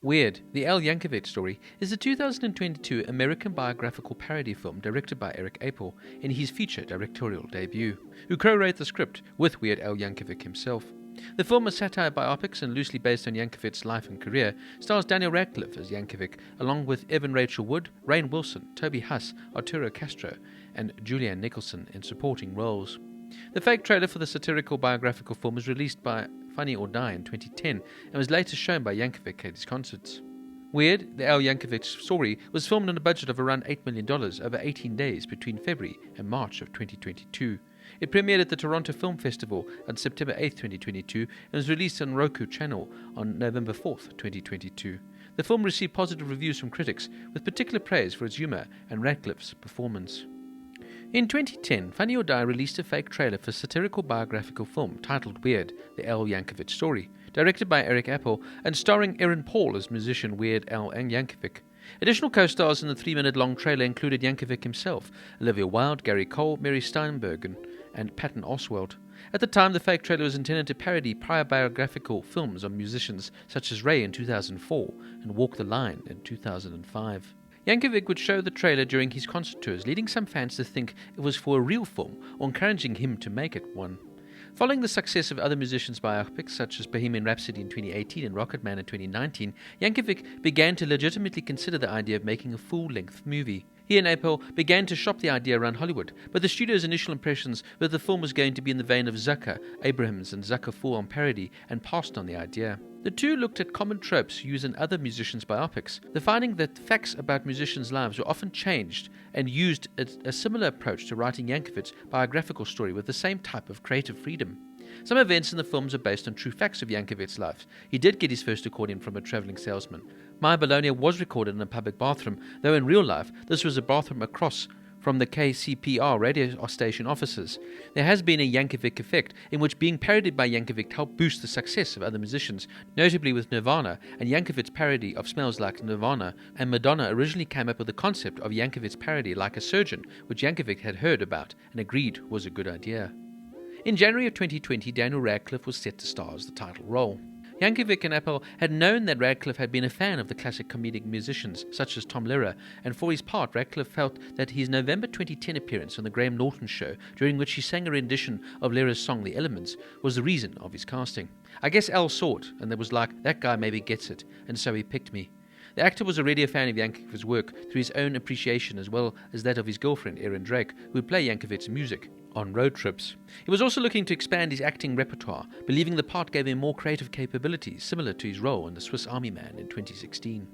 The Yankovic Story is a 2022 American biographical parody film directed by Eric Appel in his feature directorial debut, who co-wrote the script with Weird Al Yankovic himself. The film, a satire biopics and loosely based on Yankovic's life and career, stars Daniel Radcliffe as Yankovic, along with Evan Rachel Wood, Rainn Wilson, Toby Huss, Arturo Castro, and Julianne Nicholson in supporting roles. The fake trailer for the satirical biographical film was released by Funny or Die in 2010 and was later shown by Yankovic at his concerts. The Yankovic Story was filmed on a budget of around $8 million over 18 days between February and March of 2022. It premiered at the Toronto Film Festival on September 8, 2022 and was released on Roku Channel on November 4, 2022. The film received positive reviews from critics, with particular praise for its humour and Radcliffe's performance. In 2010, Funny or Die released a fake trailer for a satirical biographical film titled The Yankovic Story, directed by Eric Appel and starring Aaron Paul as musician Weird Al Yankovic. Additional co-stars in the 3-minute-long trailer included Yankovic himself, Olivia Wilde, Gary Cole, Mary Steenburgen, and Patton Oswalt. At the time, the fake trailer was intended to parody prior biographical films on musicians such as Ray in 2004 and Walk the Line in 2005. Yankovic would show the trailer during his concert tours, leading some fans to think it was for a real film or encouraging him to make it one. Following the success of other musicians' biopics such as Bohemian Rhapsody in 2018 and Rocket Man in 2019, Yankovic began to legitimately consider the idea of making a full-length movie. He and Appel began to shop the idea around Hollywood, but the studio's initial impressions were that the film was going to be in the vein of Zucker, Abrahams and Zucker full-on parody, and passed on the idea. The two looked at common tropes used in other musicians' biopics, the finding that facts about musicians' lives were often changed and used a similar approach to writing Yankovic's biographical story with the same type of creative freedom. Some events in the films are based on true facts of Yankovic's life. He did get his first accordion from a travelling salesman. My Bologna was recorded in a public bathroom, though in real life this was a bathroom across from the KCPR radio station offices. There has been a Yankovic effect, in which being parodied by Yankovic helped boost the success of other musicians, notably with Nirvana, and Yankovic's parody of Smells Like Nirvana, and Madonna originally came up with the concept of Yankovic's parody Like a Surgeon, which Yankovic had heard about and agreed was a good idea. In January of 2020, Daniel Radcliffe was set to star as the title role. Yankovic and Appel had known that Radcliffe had been a fan of the classic comedic musicians such as Tom Lehrer, and for his part, Radcliffe felt that his November 2010 appearance on The Graham Norton Show, during which he sang a rendition of Lehrer's song The Elements, was the reason of his casting. I guess Al saw it, and there was like, that guy maybe gets it, and so he picked me. The actor was already a fan of Yankovic's work through his own appreciation as well as that of his girlfriend, Erin Drake, who would play Yankovic's music on road trips. He was also looking to expand his acting repertoire, believing the part gave him more creative capabilities, similar to his role in The Swiss Army Man in 2016.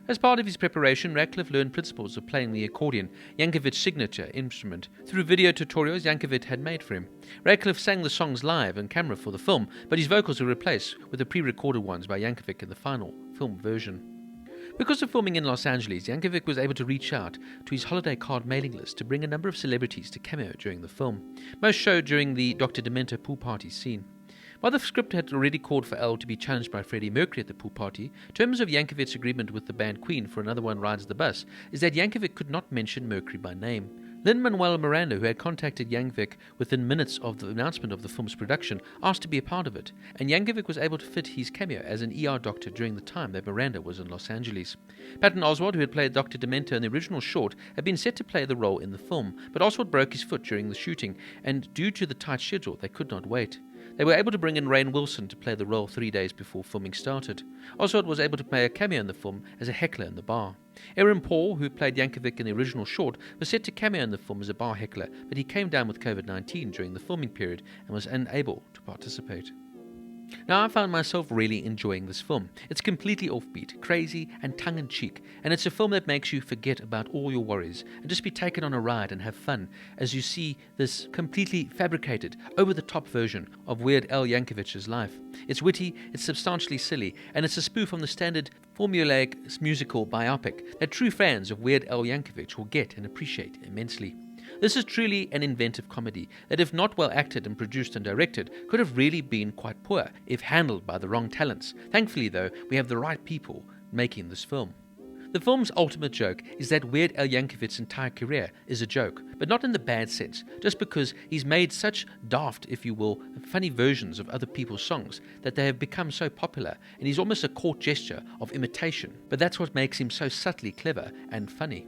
As part of his preparation, Radcliffe learned principles of playing the accordion, Yankovic's signature instrument, through video tutorials Yankovic had made for him. Radcliffe sang the songs live on camera for the film, but his vocals were replaced with the pre-recorded ones by Yankovic in the final film version. Because of filming in Los Angeles, Yankovic was able to reach out to his holiday card mailing list to bring a number of celebrities to cameo during the film. Most showed during the Dr. Demento pool party scene. While the script had already called for Al to be challenged by Freddie Mercury at the pool party, terms of Yankovic's agreement with the band Queen for Another One Rides the Bus is that Yankovic could not mention Mercury by name. Lin-Manuel Miranda, who had contacted Yankovic within minutes of the announcement of the film's production, asked to be a part of it, and Yankovic was able to fit his cameo as an ER doctor during the time that Miranda was in Los Angeles. Patton Oswalt, who had played Dr. Demento in the original short, had been set to play the role in the film, but Oswalt broke his foot during the shooting, and due to the tight schedule, they could not wait. They were able to bring in Rainn Wilson to play the role 3 days before filming started. Oswalt was able to play a cameo in the film as a heckler in the bar. Aaron Paul, who played Yankovic in the original short, was set to cameo in the film as a bar heckler, but he came down with COVID-19 during the filming period and was unable to participate. Now, I found myself really enjoying this film. It's completely offbeat, crazy, and tongue-in-cheek, and it's a film that makes you forget about all your worries and just be taken on a ride and have fun as you see this completely fabricated, over-the-top version of Weird Al Yankovic's life. It's witty, it's substantially silly, and it's a spoof on the standard formulaic musical biopic that true fans of Weird Al Yankovic will get and appreciate immensely. This is truly an inventive comedy that, if not well acted and produced and directed, could have really been quite poor if handled by the wrong talents. Thankfully, though, we have the right people making this film. The film's ultimate joke is that Weird Al Yankovic's entire career is a joke, but not in the bad sense, just because he's made such daft, if you will, funny versions of other people's songs that they have become so popular, and he's almost a court gesture of imitation, but that's what makes him so subtly clever and funny.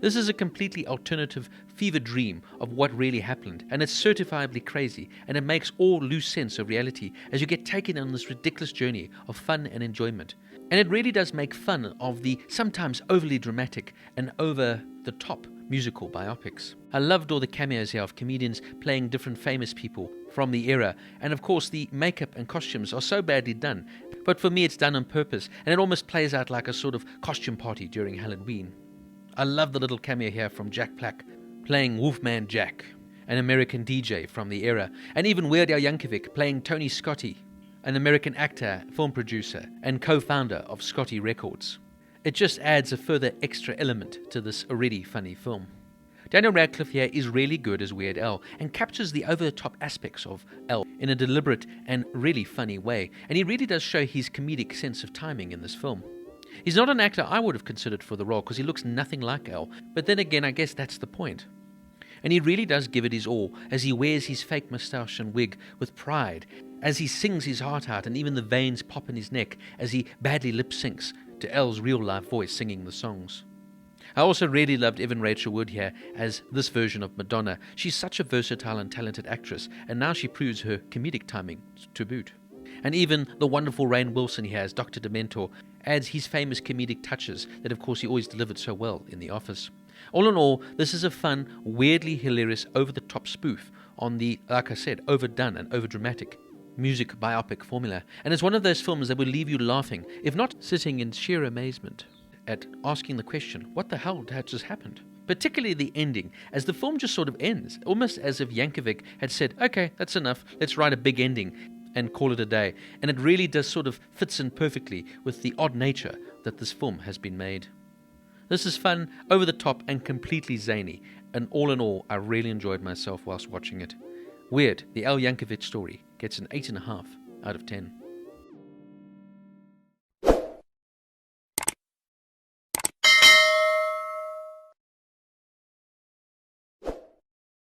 This is a completely alternative fever dream of what really happened, and it's certifiably crazy, and it makes all loose sense of reality as you get taken on this ridiculous journey of fun and enjoyment. And it really does make fun of the sometimes overly dramatic and over-the-top musical biopics. I loved all the cameos here of comedians playing different famous people from the era, and of course the makeup and costumes are so badly done, but for me it's done on purpose, and it almost plays out like a sort of costume party during Halloween. I love the little cameo here from Jack Black playing Wolfman Jack, an American DJ from the era, and even Weird Al Yankovic playing Tony Scotti, an American actor, film producer, and co-founder of Scotti Records. It just adds a further extra element to this already funny film. Daniel Radcliffe here is really good as Weird Al and captures the over-the-top aspects of Al in a deliberate and really funny way, and he really does show his comedic sense of timing in this film. He's not an actor I would have considered for the role because he looks nothing like Al, but then again I guess that's the point. And he really does give it his all as he wears his fake moustache and wig with pride, as he sings his heart out and even the veins pop in his neck as he badly lip-syncs to Al's real-life voice singing the songs. I also really loved Evan Rachel Wood here as this version of Madonna. She's such a versatile and talented actress, and now she proves her comedic timing to boot. And even the wonderful Rainn Wilson here as Dr. Dementor adds his famous comedic touches that of course he always delivered so well in The Office. All in all, this is a fun, weirdly hilarious, over-the-top spoof on the, like I said, overdone and overdramatic music biopic formula, and it's one of those films that will leave you laughing, if not sitting in sheer amazement at asking the question, what the hell had just happened? Particularly the ending, as the film just sort of ends, almost as if Yankovic had said, okay, that's enough, let's write a big ending and call it a day, and it really does sort of fits in perfectly with the odd nature that this film has been made. This is fun, over the top, and completely zany, and all in all, I really enjoyed myself whilst watching it. Weird, the Al Yankovic Story gets an 8.5 out of 10.